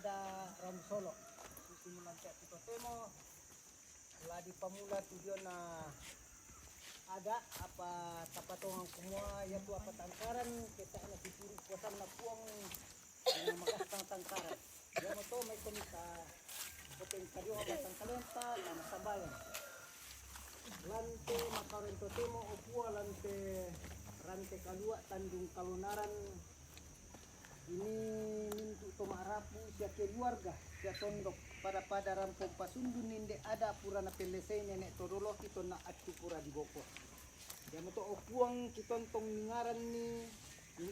ada Ramsolo. Simulan kayak kita temo ladi pamula tujuan na ada apa tapatong semua ya tu apa tangkaran kita na dipuri kuasan na puang na makastang tangkaran. Ya mo to may komita poteng kadiyo apa tangkalenta na masabayan. Lante makarento temo opua lante rante kalua tandung kalunaran ini mintu tomarapu sia keluarga sia tondok pada rampung pasundun ninde ada purana pelesei nenek todolo kita na atu pura di boko ya moto opuang kitontong ningaran ni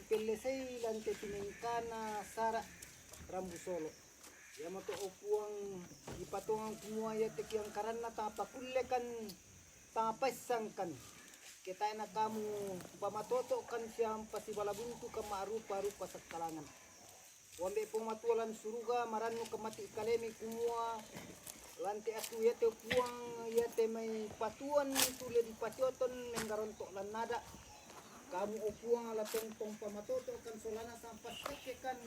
pelesei lante tinengkana sara rambu solo ya moto opuang ipatongang kumua ya tekiang karana tapa kullekan tapa sangkan kita na kamu pamatoto kan siam pasi balabuntu kamarupa-rupa sakalangan wambe pematualan suruga maranu kemati kalemi kumua lanti aku yete puang yete mai patuan tule di patioton menggarontok lan nada kamu opuang ala tong pamatoto kan solana sampas kekekan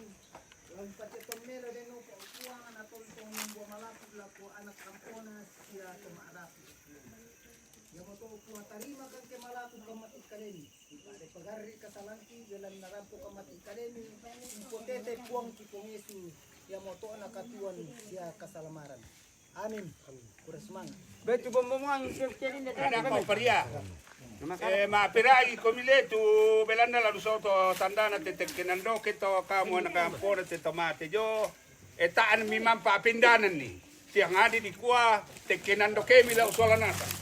lan patioton melo deno opuang ana tong buah malaku laku anak kampona sia kemarapi ya moto opuang tarima kan ke malaku kamati kalemi ada pagarri kasalanki jalan narampo kamati kalemi impotete puang cipongesu ya moto anak katuan ya kasalamaran amin kuras semangat betu bomong sekali ndak Ada paparia. Ma pirai komile tu belanda la lusoto tandana te kenando keto kamu anak kampor te tomate jo etaan mimam pa pindanan ni. Tiang adi di kuah te kenando kemi la usolanata.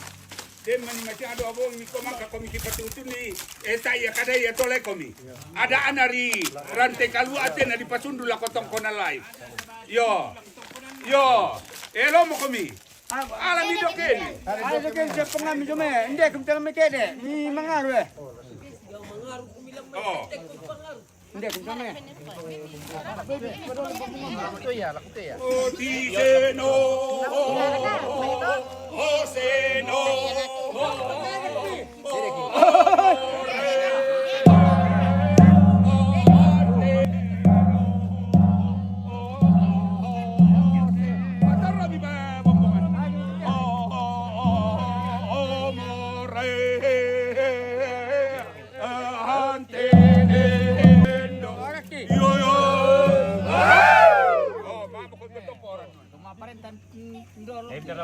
Dem mani mati ado abong mi komaka komiki patutu ni eta ya kada ya tole komi. Ada anari rante kalu atena di pasundu la kotong kona live. Yo. Elo mo komi. Ala mi dokeni. ada ke sepengam jome ndek kum telam kede ni mangaru Oh. ndek kum jome Oh, tiseno. Oh, seno.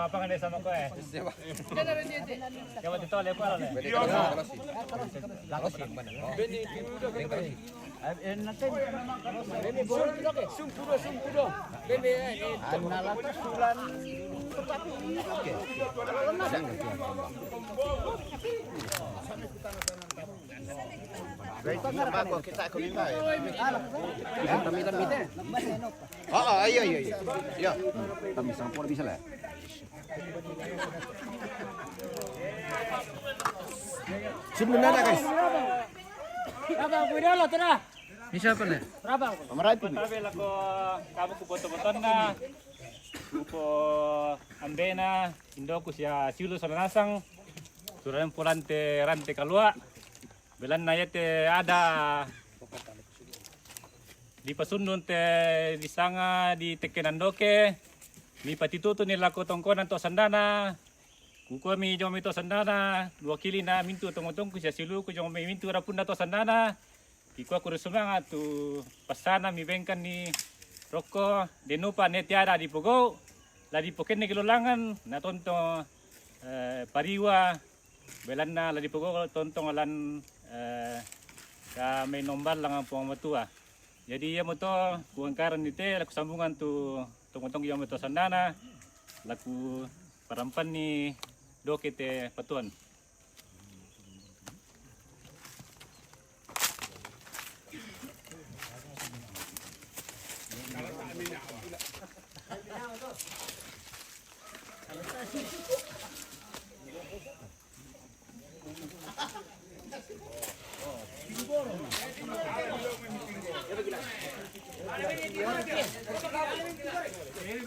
Apa kan sama ko eh? Coba ditolak ko ala. Iya. Kami sampur bisa lah. Sebelum ada guys. apa budalo tara Ini siapa nih? berapa Pemerhati. Sabi lang ko kamo ko boto-boton na. Ko ambena indo ko siya siulo sa lanasang. Suran pulante rante kalua. Belan na yete ada di pasundon te di sanga di tekenandoke mi patituto nila ko tongkonan to sandana kuko mi jomi to sandana wakili na mintu tongotong ko siya silu ko jomi mintu rapun na to sandana iko ko resumanga tu pasana mi bengkan ni roko denupa netiara di pogo la di poken ni kilolangan na tonto pariwa belan na la di pogo tontong alan ka may nombal lang ang pangmatua. Jadi ya moto kuangkaran nite laku sambungan tu tongotong yang moto sandana laku parampan ni dokete patuan.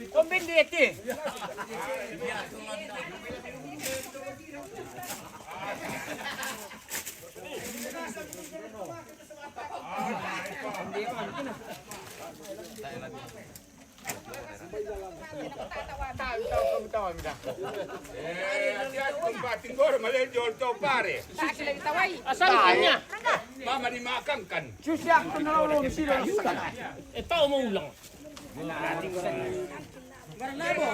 Kombin dieti. Hati-hati kumpatin gor malejol to pare. Asalnya. Mama dimakan kan. Susah kenal sila. Ito umuulang.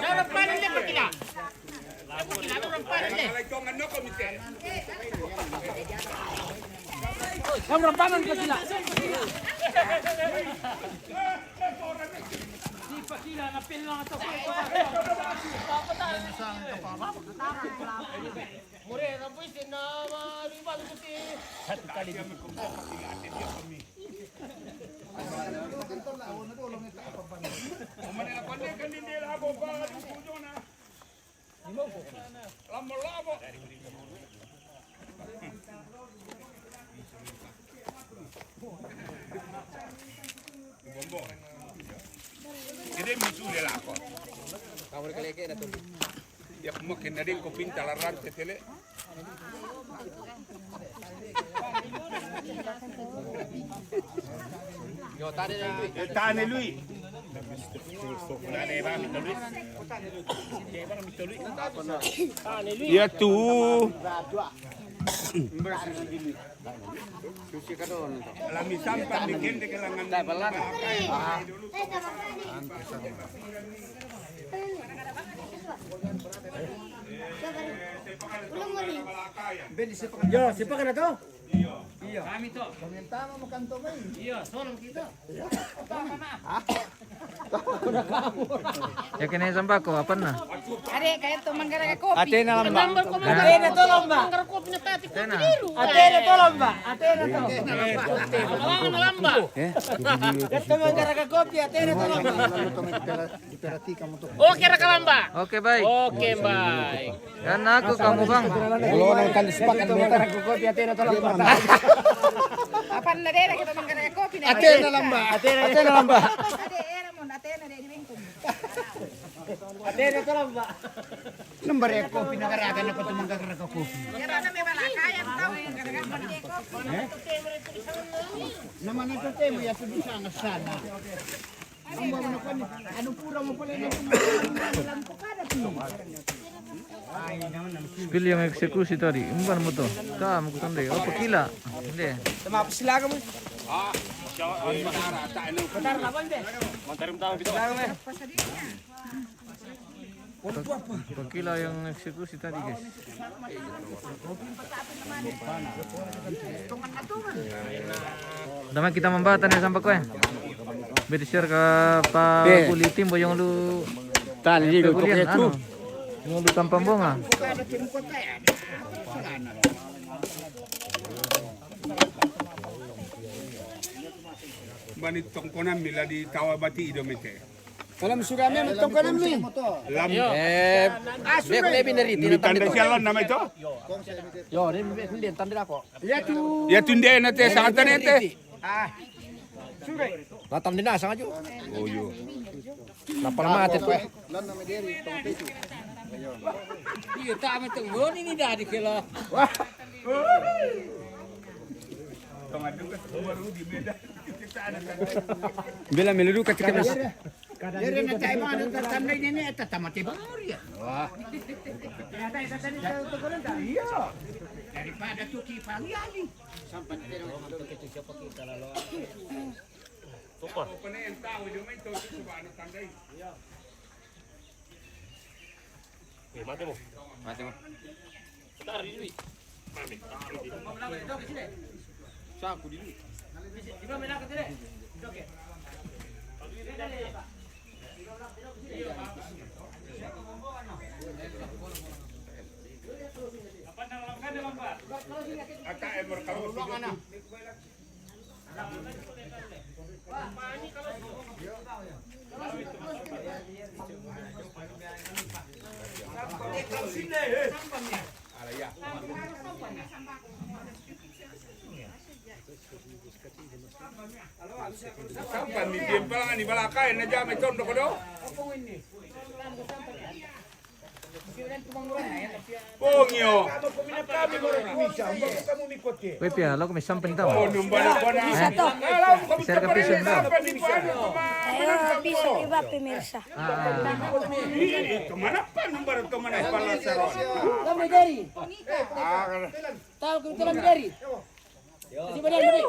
Sarap pa rin pa kila. Sarap pa rin. Malejong ano komite. Kamu paman ka sila. Di pa sila napil lang ito. Mure, rapos din na malibang kuti. Manila pandai kan di labo ba di pujo na. Lamo-lamo. Bombo. Jadi musuh dia lah kok. Kamu keleke na to. Dia makin ada yang pinta laran tetele. Yo tadi na lui. Tane lui. Ya tu. Susi ka doon. Lami sampan bikin di kelangan. Dai balan. Yo, siapa ka na to? Kami to. Tama mo kanto ba? Iya, solong kita. Ya kena sampai ko apa na? Are kaya to manggara ka kopi. Ate na lang ba? Number ko Ate na to lang ba? Manggara kopi na tati ko. Ate na to lang ba? Ate na to. Alam mo lamba. Ito manggara ka kopi, ate na to lang ba? Oke ra kalamba. Oke baik. Oke, baik. Kan aku kamu bang. Kalau nang kan sepakat manggara ka kopi, ate na to lang ba? Apa na dere kita manggara ka kopi na. Ate na lang ba? Ate na lang ba? Ate era mo ate na dere bengkong. Ate na to lang ba? Number e kopi nagaragan ako to manggara ka kopi. Era na may balaka ya tao manggara ka kopi. Naman ito temo ya tudo sana sana. Ang bago na kon, ano pura mo pala na Spill yang eksekusi tadi. Umpan mo to. Kamu ko tanda. Apa kila? Hindi. Tumapos sila ka mo. Apa kila yang eksekusi tadi guys? Dama kita membatan ya sampai kowe. Bershare ke pa kulitim boyong lu Tali di kulian anu. Yung lu tampang bunga. Banit tongkonan mila di tawabati domete. Alam sudah me metong ka namin. Lam. Be ko lebi nari Di tanda sialan nama itu. Yo, ni hindi tanda ako. Ya tu. Ya tunde na te sa nete. Latam din na sa ngayo. Oh yo. Napalamatit ko. Iya, tama to. Ngoni ni dadi kila. Bila meliru ketika mas. Dari na tayo mga nagtatandai nini at tatamati ba mo riyan? Wah. Daripada tuki pangyali. Sampai Mati mo. Saku di. Aka emor kalau mana? Sampan di tiempelangan di balakay na jam ito ndo ko do. Pongyo. Kowe pia lo kami sampai tahu. Oh, numbana-bana. Bisa to. Bisa ke pisau daw. Ayo, bisa iba pemirsa. Ito mana pa number to mana pala sa ron. Kami dari. Tahu kita kami dari. Di mana dari?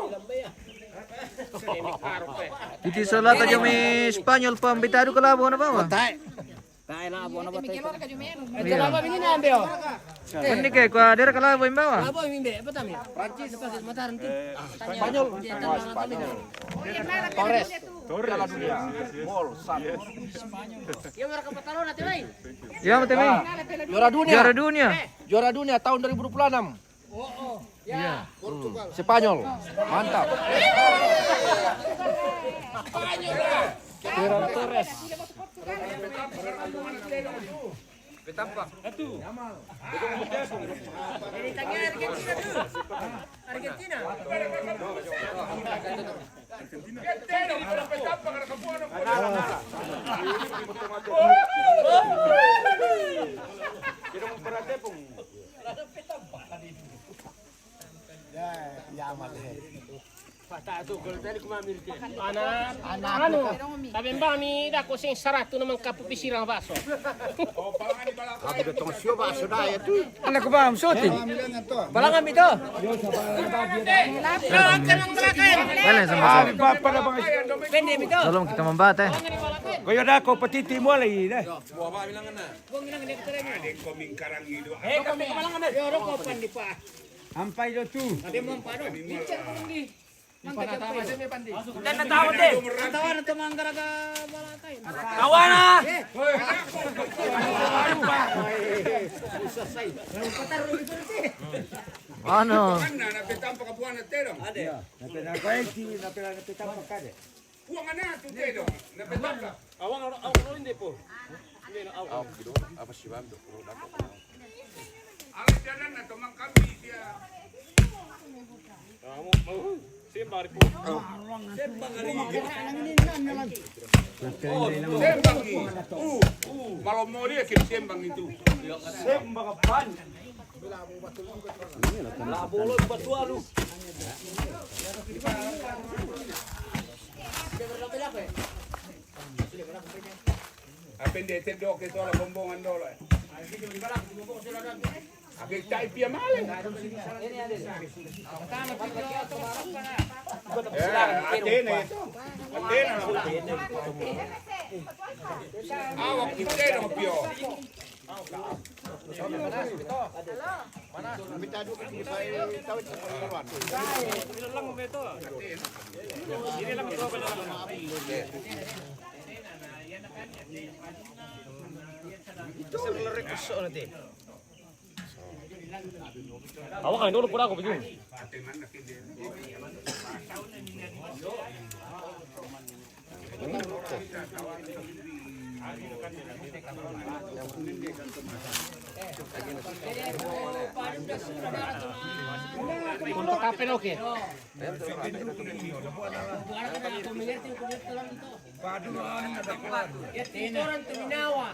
Iti solat aja mi Spanyol pambitado kalabo na ba? Tayo na abo na ba tayo? Iya. Kalabo ini na ambeo. Ini kayak ko adera kalabo imbawa. Kalabo hindi, apa tami? Prancis lepas mataran ti. Spanyol. Torres. Yang mereka patalo natin lain. Ya mate mi. Juara dunia. Juara dunia. Juara dunia tahun 2026. Iya. Spanyol. Mantap. Ferran Torres. Argentina. Anu, tapi mbak mi dako sing saratu naman kapupisirang baso. Sabi ko tong siyo ba sudah ya tu. Anak ko ba am shooting? Balangan ito. Wala sama. Pende ito. Tolong kita membate. Koyo na ko patiti mo lagi na. Koming karang ido. Yoro ko pandi pa. Ampay do tu. Ade mo paro. Bicara ko ngi. Mangka tawa sa may pandi. Dan natawa din. Tawa na tumanggara ka balakay. Tawa na. Ano? Mana napitampa ka buwan na terong. Buwan na tu terong. Napitampa. Alas jalan na tumang kami siya. Sembang ni. Malam mau dia kira sembang itu. Sembang pan. Apa dia tedok ke soal bombongan dolo. Agak type ya malah. Antena itu. Antena. Awak kita dong pio. Awak kan dulu pura aku begini. Untuk kapen oke. Orang tuminawa.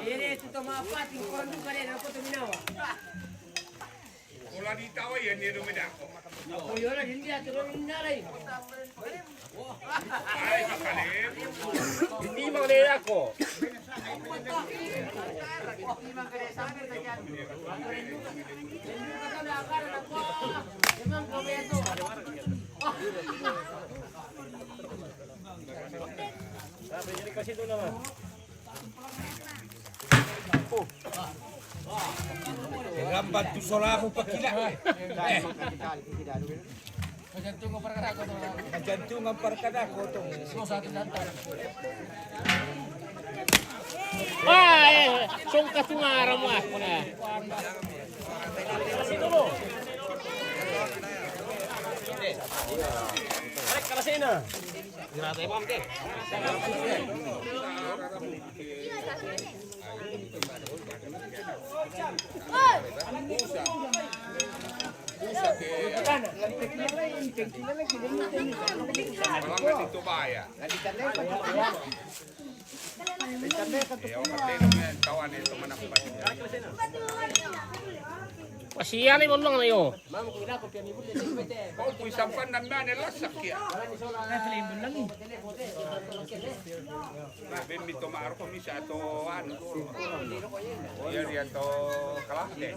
Ini itu maafat orang juga ada aku tuminawa. Kalau ditawa ya ni rumedako. Oh yora hindi aturo ninalay. Ay makalim. Hindi mangalala ako. Lambat tu sola ako pakila. Jantung ang parkada ko to. Wah, sungka tungara mo ako na. Balik ka kasi na. Grabe mo amte. Pusa ke Malangan itu bahaya. Kawan itu mana Pasiyan ay bolong na yo. kau pun sampan dan mana lasak ya. Nah, bemi to maaro ko misa to ano. Iya dia to kalah deh.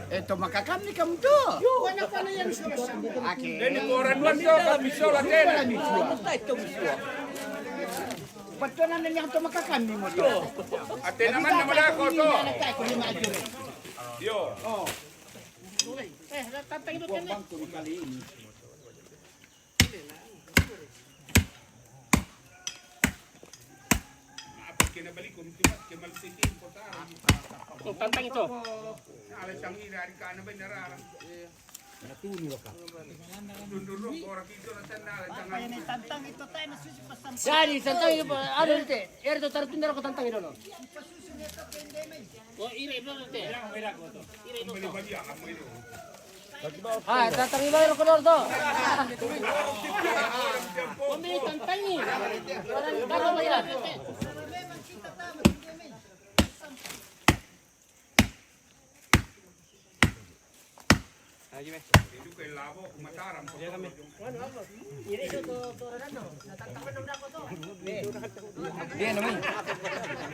Ito makakami kamu to. Ini koran to kami solat deh. Patunan na niya to makakami mo to. Ate naman naman ako to. Yo. Tatang ito ka na. Kinabalik ko tibat ke malsitin ko ta. Tantang ito. Alas sang ira di kana ba nararang. Dunduro ora kito na tanala tantang ito tayo nasusipasan. Sari, tantang ito. Ano ito? Ito tarutundar ko tantang ito no. Oh, ira ito ito. Ira ito. Ah, tantang ito ko to. Kami tantang ni. Parang ba yan? Itu kay labo kumataram ko. Ira ito to ano. Natantang ko na ko to. Dia naman.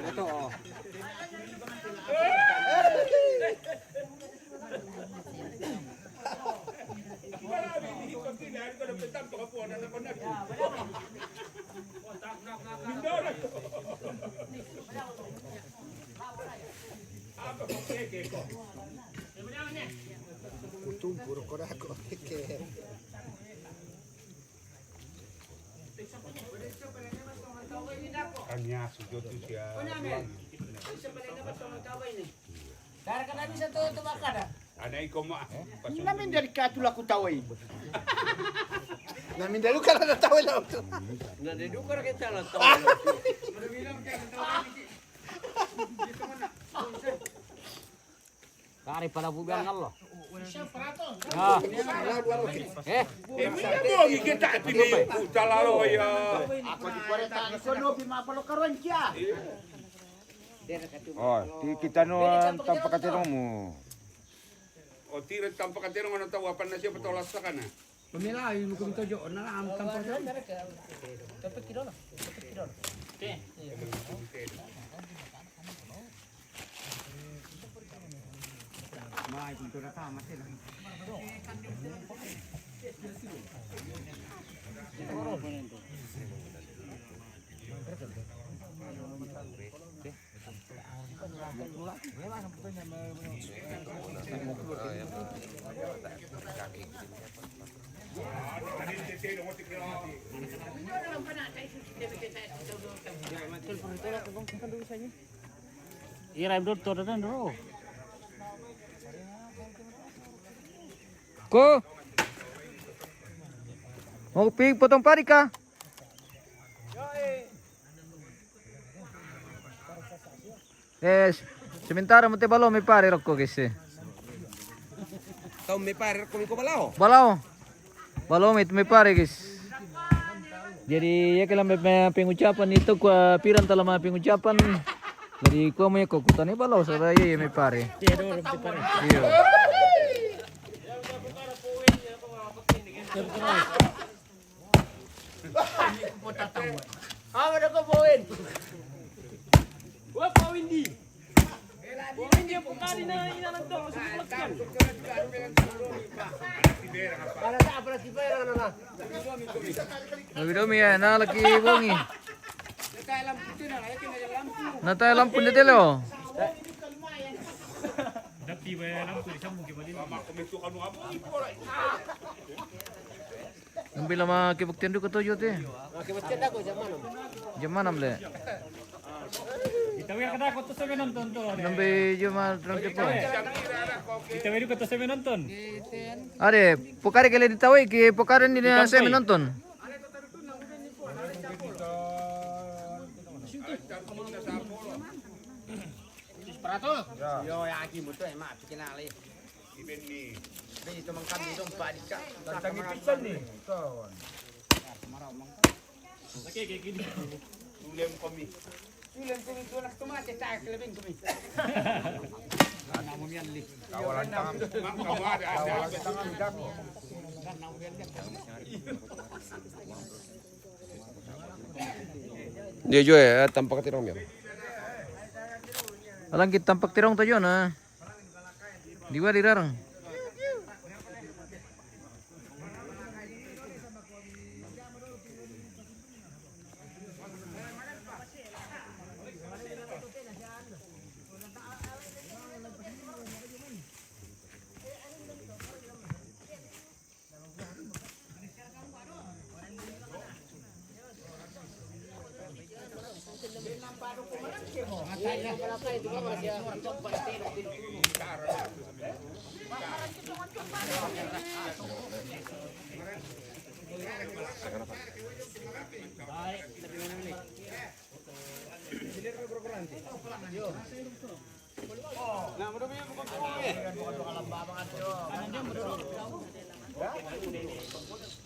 Ito oh. Tumpur ko na ako. Kanya sujud tu siya. Dara ka namin sa to tumakada. Anay ko ma. Namin dari katula ko taway. Namin dalo ka na natawa lang to. Kari pala bugan Allah. Mo kita pinay puta lalo ya. Ako di kwareta ko no bimapalo karon siya. Oh, kita no ang tampakatirong mo. O tira tampa katero man tawa pan na siya patolas sa kana. Pamilay mo kumito jo na ang tampo. Dapat kilo na. Mai kumito na tama sila. Ira ibdot to dan ro. Ko. Mau pig potong pari ka? Yes. Sementara mo te balo may pare rokko guys. Tao may pare ko balao. Balaw. Balaw may pare guys. Jadi ya kalau may pengucapan itu ko piran tala mga pengucapan. Jadi ko mo ko kutani balaw sa raya may pare. Iya. Ada ko poin. Wa poin di. Poin dia bukan ina nang to sukulakkan. Para sa para si Pera na. Nabidomi ya na lagi bongi. Natay lampu ni telo. Dapi ba lampu di sambung kembali. Mama komento kanu amo ipora. Nambila makibuktian do ko to yote. Makibuktian ako sa manam. Jamanam le. Itawir kada ko to sa menonton to. Nambe Juma Trangke po. Itawir ko to sa menonton. Are, pokare kele ditawai ki pokare ni na sa menonton. Yo yang aki mutu emak bikin ali. Iben ni. Ini itu mangkam itu Pak Dika. Tantang ipisan ni. Oke kayak gini. Tulem kami. Tulen kami tu nak tomat tak kelebing kami. Kawalan tangan. Mak kamu ada. Tangan dako. Dia juga ya tampak tirong ya. Alang kita tampak tirong tayo na. Diwa dirarang.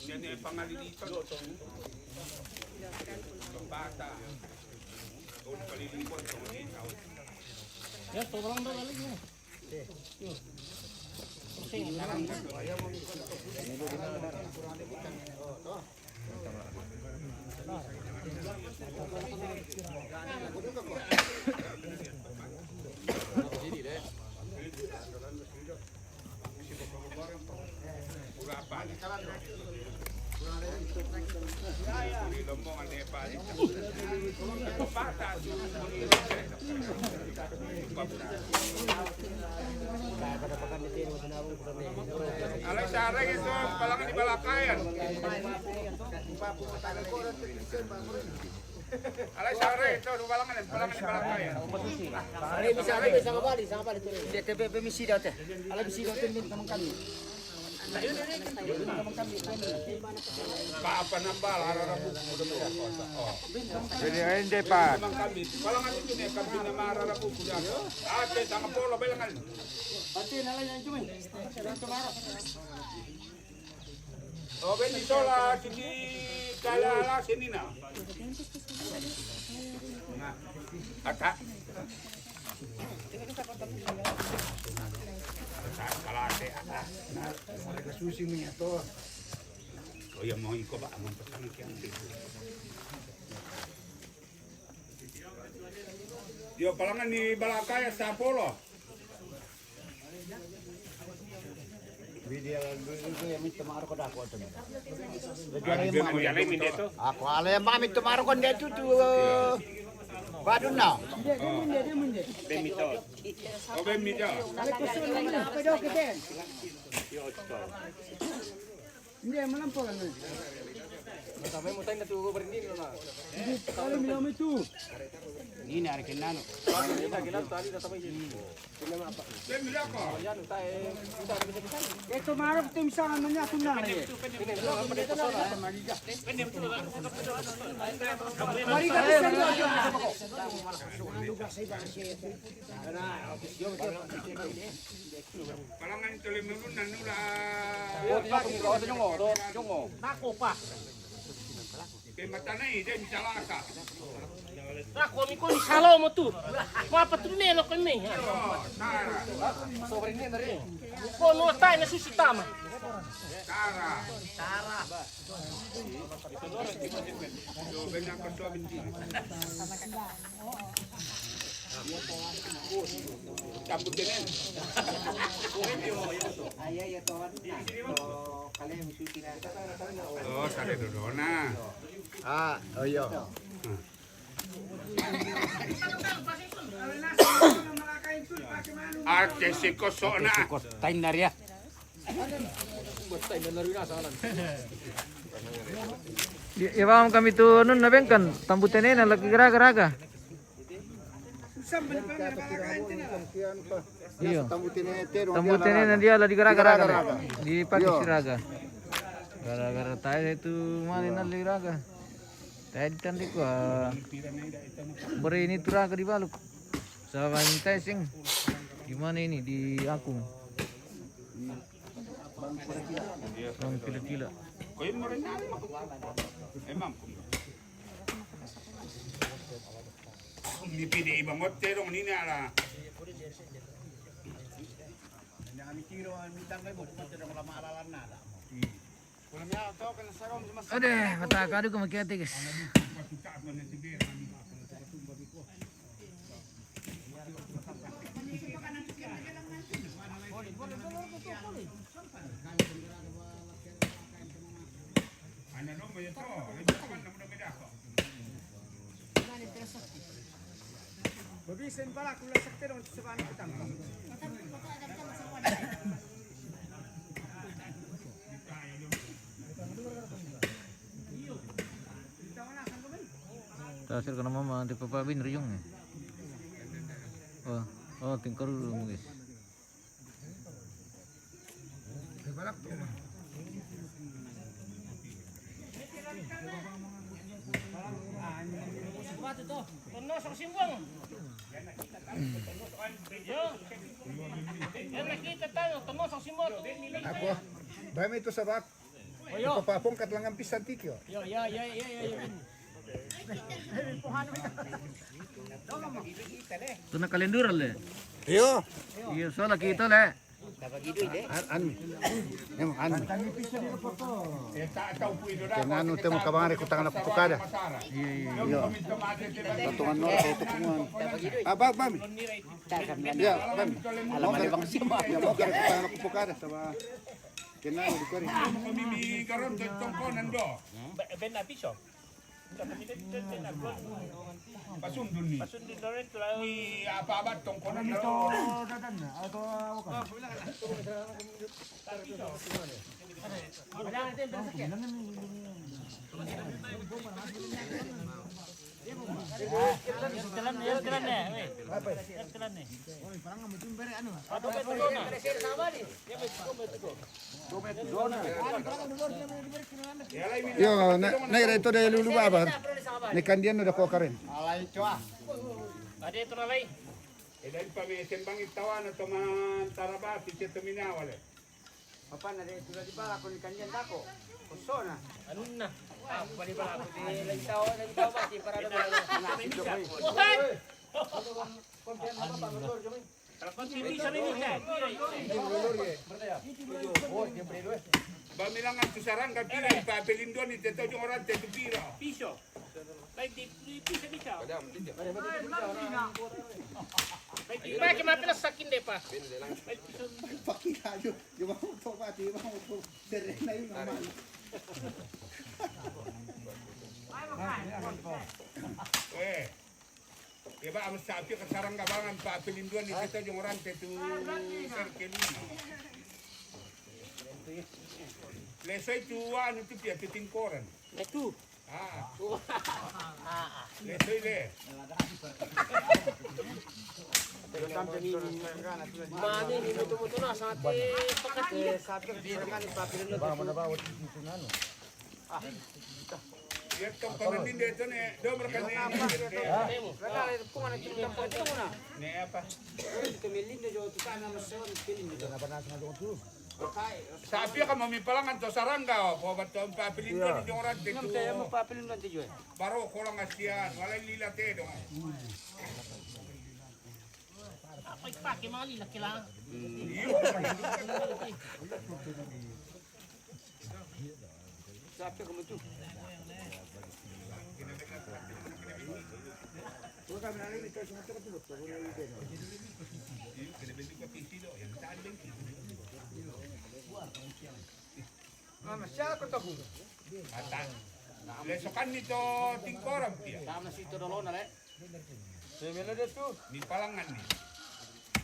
Yan ay pangalilitan. Bata. Doon palilipon. Ya, tolong dong kali ini. Alay sarang itu palangan di Balakayan. Alay sarang itu palangan di Balakayan. Dia TP misi dah teh. Ala misi dah teh teman kami. Kaapa nambal hararabu mudah-mudahan. Oh. Jadi ayun deh Pak. Teman kami palangan itu nih kami nama hararabu kuda. Ate tangan bola belangan. Oh, bendi sola sini kalala sini na. Ata. Kalate ata. Susi minyak tu. Oh, yang mau ikut pak aman pesan kian. Yo palangan di Balakaya sa polo. Video dulu yang minta maru ko dako tu. Aku ala yang mami tu maru kon dia tu. Badun na. Bemito. Oh, bemito. Hindi melampau kan. Sampai mutai na tu berhenti na. Kalau minum itu. Ini hari kenano. Bemito ko. Itu marah tu misalnya namanya tu nana. Mari kita Palangan itu lemulun nanula. Nako pa. Kay matanay din salaka. Nako mi ko ni salo mo tu. Mapa tu nelo ko ni. Tara. Ko no tay na susitama. Tara. So, benar ko to bindi. Cabut din. Oh, sare dodona. Ah, oh iya. Arte si kosona. Tain dari ya. Iwam kami tu nun na bengkan tambutan na lagi geraga-raga. Iya. Tambutin ete. Tambutin ini dia lah digara-gara di pakai siraga. Gara-gara tayo itu malin na liraga. Tayo ditandi ko beri ini turaga di baluk. Sa manintay sing gimana ini di akung. Bang kila-kila. Koy mo rin na. Ma'am. Hindi pwede ibang hotel ang nini ala. Ade, mata kadu ko makiati guys. Babisen pala kung lasakte ron sa paano kitang. Tasir ka naman mga tipapabin riyong eh. Oh, tingkar dulu guys. Tonos ang simbang. Yan nakita tayo, tonos ang simbang. Ako, dami ito sa bak. Ipapapongkat lang ang pisan tikyo. Yo. Ito na kalenduran le. Iyo. Iya, soalnya kita le. Kaya temo kabangare ko tangan ako pukada. Iyo. Tutungan no, tutungan. Bag. Ya, bag. Alam mo bang sima. Ya, mo kare ko tangan ako pukada sa ba. Kenano di ko rin. Pamimigaron dito ko nando. Ben na piso. Pasundun ni. Pasundin na rin. Ni apa tong ko nando. Yo, na ito dahil lulubaban. Ni kandian na ko karin. Ada ito na lay. Dahil pa may sembang itawan na tuman tarabati siya tuminawale. Papa na rin tulad di ba ako ni kanyan dako. Kuso na. Ano na? Pali ba ako di lagitaw ba di para na Bamilang ang tusarang kapira ipapelindon ni Teto yung orang Teto Pira. Piso. Like di piso. Bakit mapilas sakin deh pa? Pakikayo. Di ba mo to ba? Di ba mo to? Serena yun naman. Diba ang sabi kasarang gabangan papelindon ni Teto yung orang Teto Serkelino. Lesoy tuwa ano tu pia titingkoran. Itu. Lesoy le. Mani ni mutu na sa ate pakat. sabi ka di naman ipapilin ba mo na ba wala dito na no. Yatong pamilin dito ne, do mereka ne. Kaya kung ano yung tampo ito na. Ne apa? Tumilin na jo tutana mason pilin na ba na doon tu. Sabi ka mamipalangan to sarangga o ba't ang papelindon ni yung orang Teto. Kaya mo papilin lang tiyo. Baro ko lang asyan, wala lila tedo. Ay paki mga lilaki lang. Sabi ko mo tu. Masyal ko to. Ata. Lesokan nito tingkoran dia. Tama si Todolo na le. Semelo de tu. Ni palangan ni.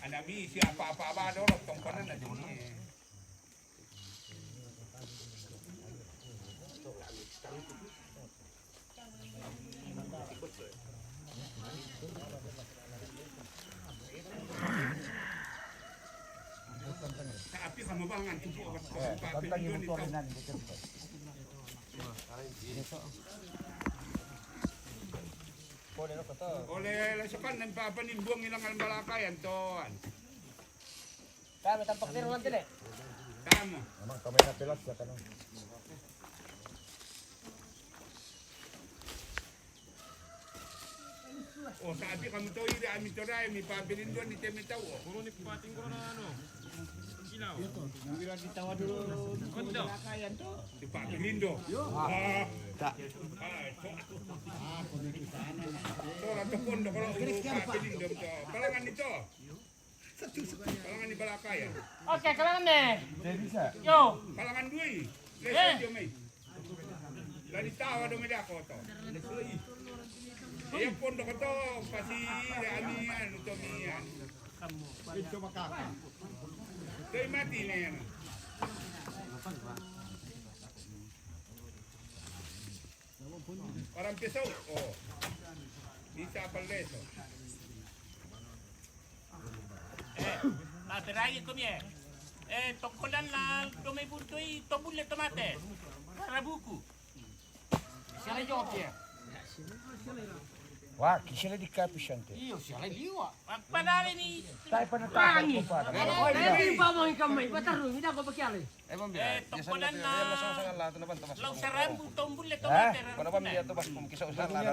Anami si apa-apa dorok tongkonan na dini. Balangan tupo papilindon ito. Oleh lasakan ng papanimbuang ilang almalakayan to. Kami tampak din naman din eh. Tama. Naman kamay na pilas ya kanon. O sabi kami to iri ami to rai mi papilindon ni temitaw. Puro ni pating ko na ano. Ginaw. Ngira ditawa dulu. Kondo. Di papilindo. So rato kondo kalau papilindo to. Kalangan nito. Kalangan ni Balakayan. Oke, kalangan deh. Bisa. Yo. Kalangan dui. Lesa jo mai. Lani tawa do medako to. Iya pondo ko to pasi ami anu to mian. Ito makaka. Toy mati ne yan. Orang pisau. Oh. Bisa paleso. Materai komie. Tokolan na tomay butoy tobulle tomate. Rabuku. Siya jawab dia. Wah, kisah di kapusante. Iyo, siya liwa. Pagpadali ni Tayo pa natakot pa. tokolan na law sarambu tombulle tomate. Para pa miya to bas kung kisa usar la.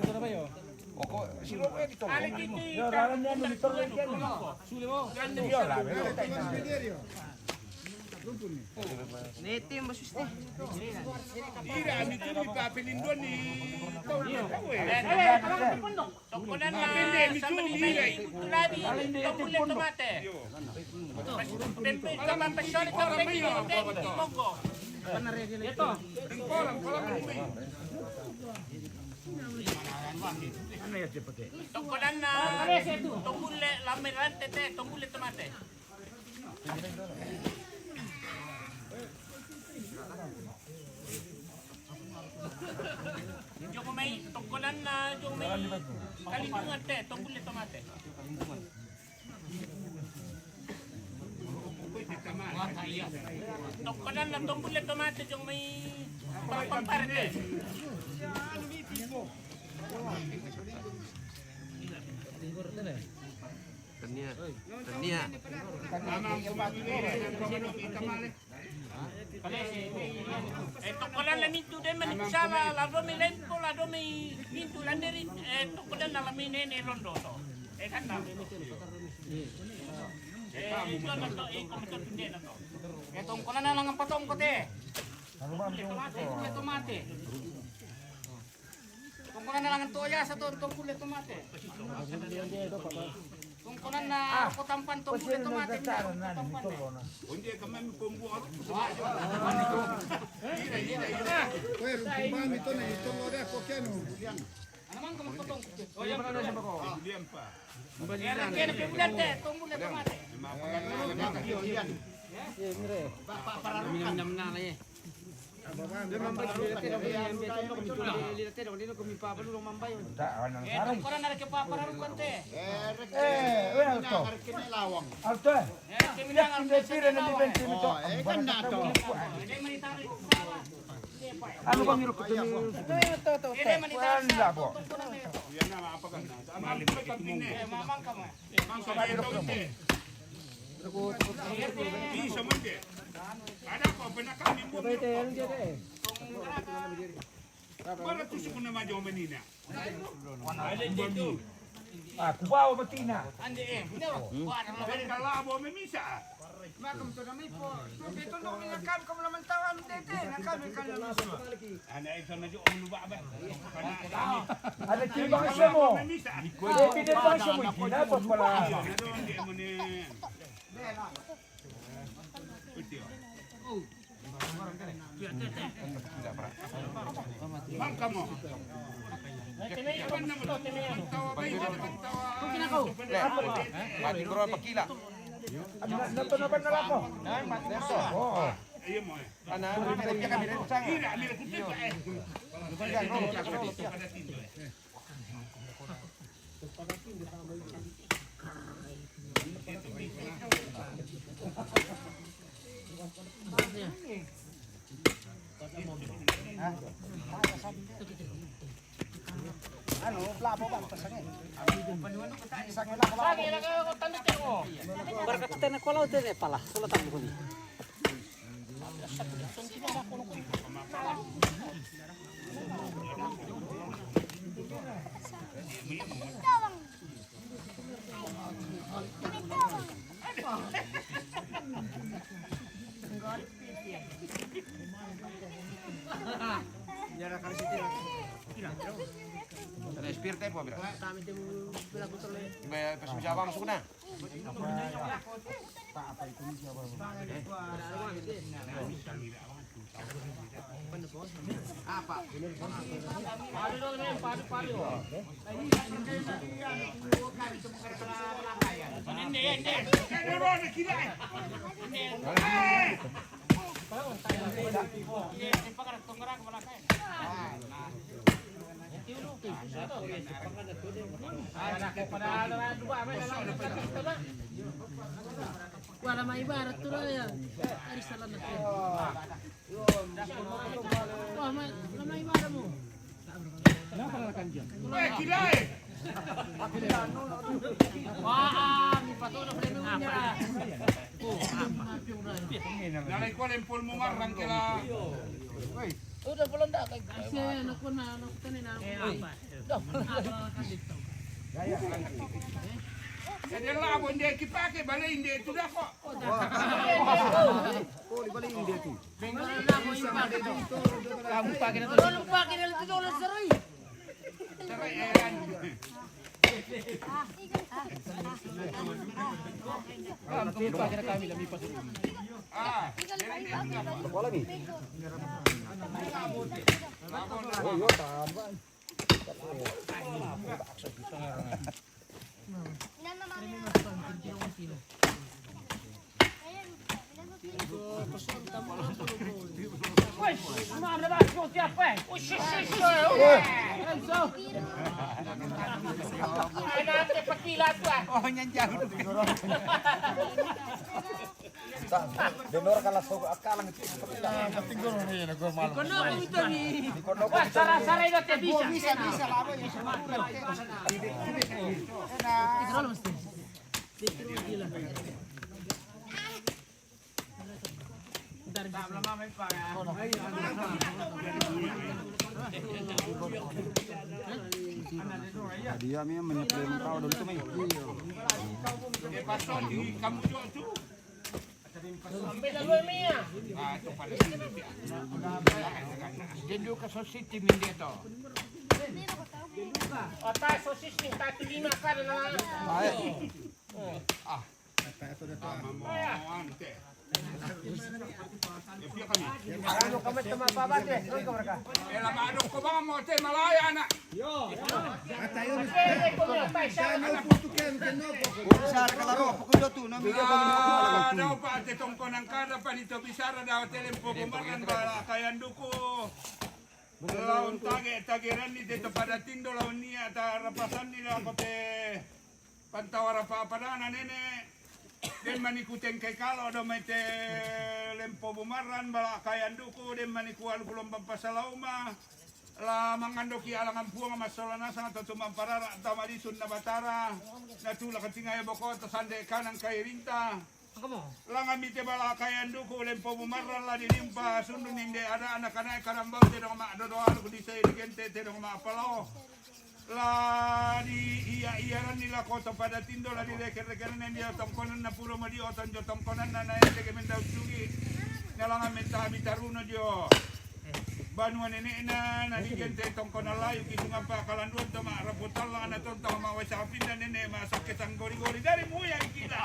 Oko sino ko dito. Ali kiti. Yo, raran niya no mitor lang yan. Sule mo. Yo, ramen. Netim masusti. Ira ami to mi papilindon ni taw ni taw eh. Tokolan na Mapindi, sambil mitumi, may eh. tuladi tombulle tomate. Tempe kama pasyon ito peki ni Mongo. Ito. Kolam kolam ni. Tokolan na tombulle lamerante te tombulle tomate. Yung may tokolan na yung may kalindungan te tombulle tomate. Tokolan na tombulle tomate yung may pamparte. Tokolan na mintu din manisala lado may lempo lado may mintu landerin tokolan na lamin ni rondo to. Kan na. Ito na to komento hindi na to. Tungkolan na lang ang patong ko te. Tomate. Tungkulan na lang ang toya sa to, tungkulan tomate. Tungkulan na ako tampan tungkulan tomate. Hindi ka man pumbuhat. Ano man ka magpatong? Diyan pa. Kaya kaya pibulan te, tungkulan tomate. Tungkulan na rin papararukwan te. Bueno, to. Alto. Kimilang ang Pira na di bensin ito. Kan na to. Hindi manitari ko sawa. Ano bang hirap ito? Hindi manitari Wala po. Yan na maapagan na. Amang pagpapine. mamang ka mo. Mang sa ito ite. Bisa mo ite. Ada ko pinakami mo. Para tusi ko naman yung manina. Ah, kubawa batina. Andi hindi mo. Wala mo. Pero kalabo may misa. Ana ito na yung umulubaba. Ada timbang siya mo. May misa. Pinit bang siya mo. Dapat pala. Ano hindi mo ni. Mangka mo. Mati ko pa kila. Napan na ako. Oo. Ayun mo eh. Ana, kami kami rin sang. Mira, mira, kutip pa eh. Ano, labo ba pasangin? Lagi lang ako tandit ko. Berkata na kalau tene pala, sulatan ko ni. Ada espirte po, bira. May pasubjaba masuk na. Wala may ibarat tuh ya. Ari salah na. Wah, may ibarat mo. Wah, mi patuloy pa rin niya. Nalay ko rin pulmo marang kila. Udah pulang dah kay. Kasi anak ko na anak kanin na. Jadi labo hindi kipake bale hindi itu dah kok. Kamu pakai na to. Tolong pakai na to ulit saroy. Cerai eran. Kamu pakai na kami lami pas. Ah, Wala ni. Oh, yo tama. Woi, mana dah kau siapa? Enzo. Ada te pakilat tu. Oh, nyanjang. Denor kala so akalang itu. Kono ko ito ni. Wah, sara-sara ito te bisa. Bisa labo yung sama. Ikaw mesti. Dito gila. Dia memang menyetel kau dulu tu mai. pason di kamu tu. Sampai lalu Mia. Ah, itu pada sini. Jendu ka society min dito. Otak sosis ni kaki 5 kan na. Ante. Ano kami tumapabad eh. Ano ka mereka? Lamado ko ba mo te malaya na. Daw pa te tongko ng kada pa dito bisara daw telempo kumangan bala kayanduko. Lawan tagiran ni dito pada tindo lawan niya ta rapasan nila ko te pantawara pa padana nene. Den manikuteng kay kalo do may te lempo bumaran bala kayanduko den manikuan kulong pampasalauma. La mangandoki alangan puang masolana sangat tutumang parara tamalisun na batara natula katingaya boko to sande kanang kay rinta. Langan mite bala kayanduko lempo bumaran la dilimpa sundun inde ada anak-anak karambau te dong ma dodoan ku disay digente te dong ma palo. La di iya nila kota pada tindo la di reker-rekeran dia tongkonan na puro madi otan jo tongkonan na na ente ke mendau sugi ngalangan menta bitaruno jo banua nenek na di gente tongkonan layu kisungan pa kalanduan to ma raputal la na tonto ma wasapin dan nenek masak ketang gori-gori dari muya kita.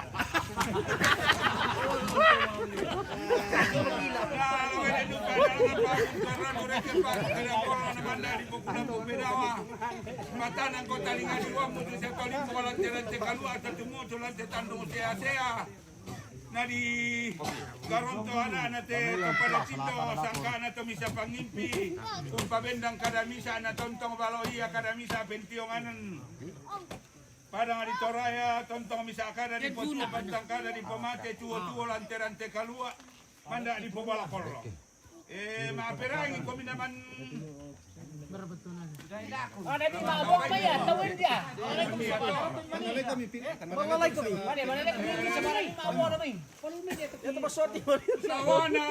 Mata ng kota lingan dua mutu sa kalim walang terante kalua atau tumo tulan te tandung sea na di garonto ana te kepada tindo sangka na to misa pangimpi umpabendang kada misa na tontong baloia kada misa pentionganan padang di toraya tontong misa kada di potu pantang kada di pomate tuo-tuo lanterante kalua Manda di Pobala Kolro. Maapirangi kami naman. Ada di mabok ba yan? Tawin dia. Kanalay kami pili. Mangalay ko. Mana lagi sa baray? Mabok na ba yun? Ito masorti mo. Tawana.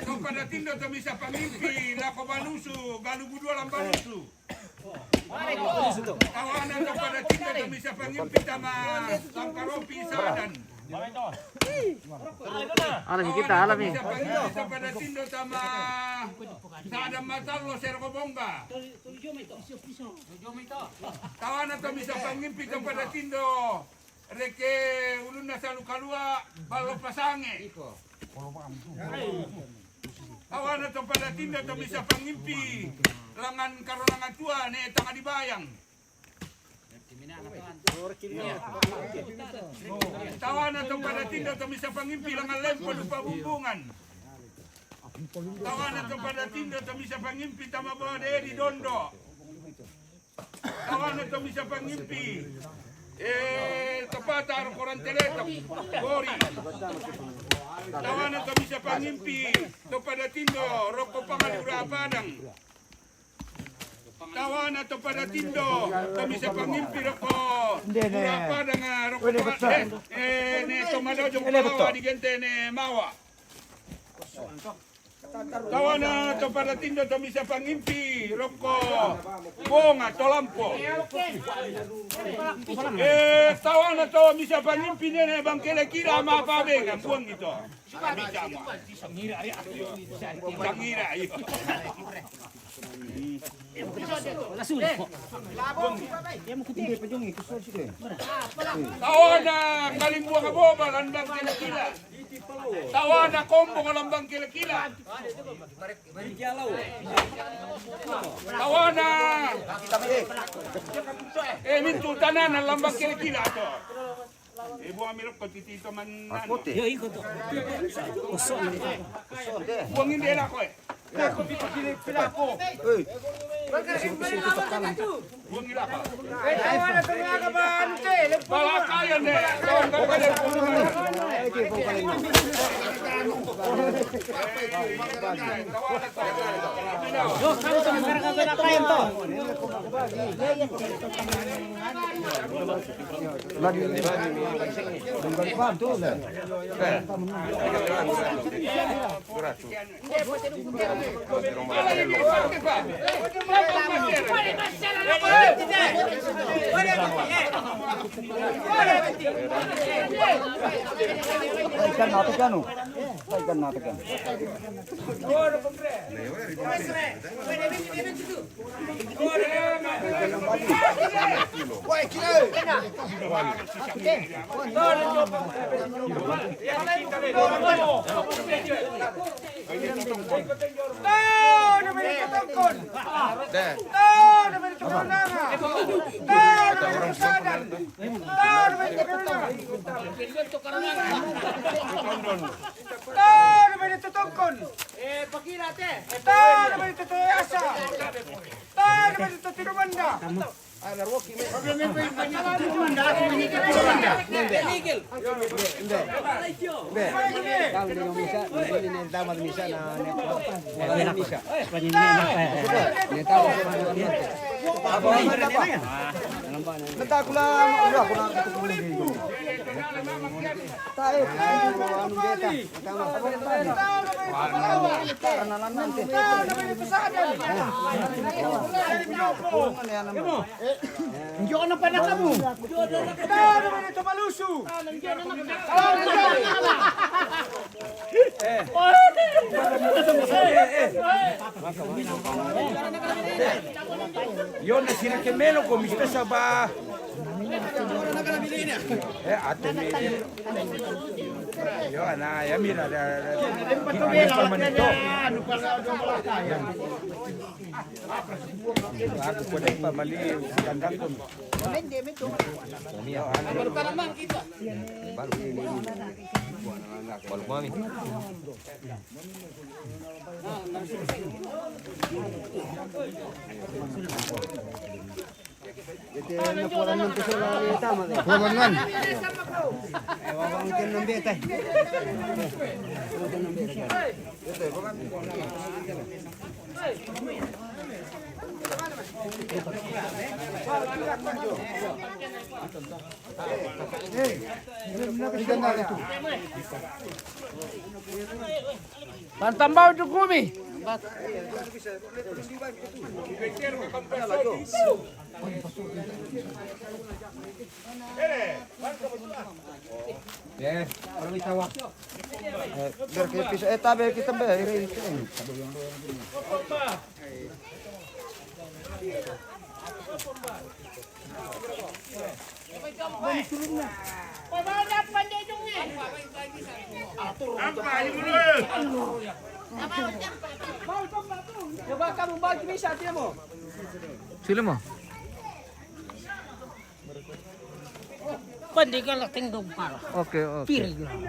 Kung padatindo kami sa pangimpi, lako balusu, galubudwa lang balusu. Tawana kung padatindo kami sa pangimpi, tama langkaropi isadan. Alami kita, alami. Sa padatindo tama sadam matalo serkobongga. Tawana kami sa pangimpi, kung padatindo reke ulun na sa lukalua, balo pasange. Tawana to padatindo kami sa pangimpi, langan karonangan tua, ne tanga dibayang. Tawana to padatindo kami sa pangimpi, langan lempo lupa bumbungan. Tawana to padatindo kami sa pangimpi, tamabawa di dondo. Tawana kami sa pangimpi, tapatar koranteleta, gori. Tawana kami sa pangimpi, to padatindo, roko pangalura padang. Tawana to padatindo, kami sa pangimpi, roko ura padang, roko pangalura, ne tomadojong kawa, di gente ne mawa. Tawana to padatindo, kami sa pangimpi, roko bunga, tolampo. Tawana to misa pangimpi nene bangkele kira ma pabenga buang gitu. Bisa mo. Sangira iyo. Tawana kalimbuang aboba landang kila-kila. Tawana kombo kalambang kila-kila. Tawana mintu tanan ang lambang kila-kila to. Buang mirap ko titito man nano. Yo, iko to. Buang hindi na ko eh. Ako pila ko. Buang nila ko. Tawana to mga kabante. Bala kaya ne. Tawang kagale po. Yo, kamu sa mga kakagana kayan to. Ikan natin kan, ikan natin kan. Hindi ko na panaka mo. Naman ito maluso. Yon na sila kemelo ko mista sa ba. Ate mi. Yo ana ya mira da. Ano pa sa wala kaya. Aku ko dai pa mali gandang ko. Baru ka naman kita. Walau mami. Pulon man. Pantambaw tu kumi. Tabi kita ba? Apa ini mulu? Coba kamu bagi bisa dia mo. Sila mo. Pandi ka lang tingdong para. Okay, okay. Pirig lang.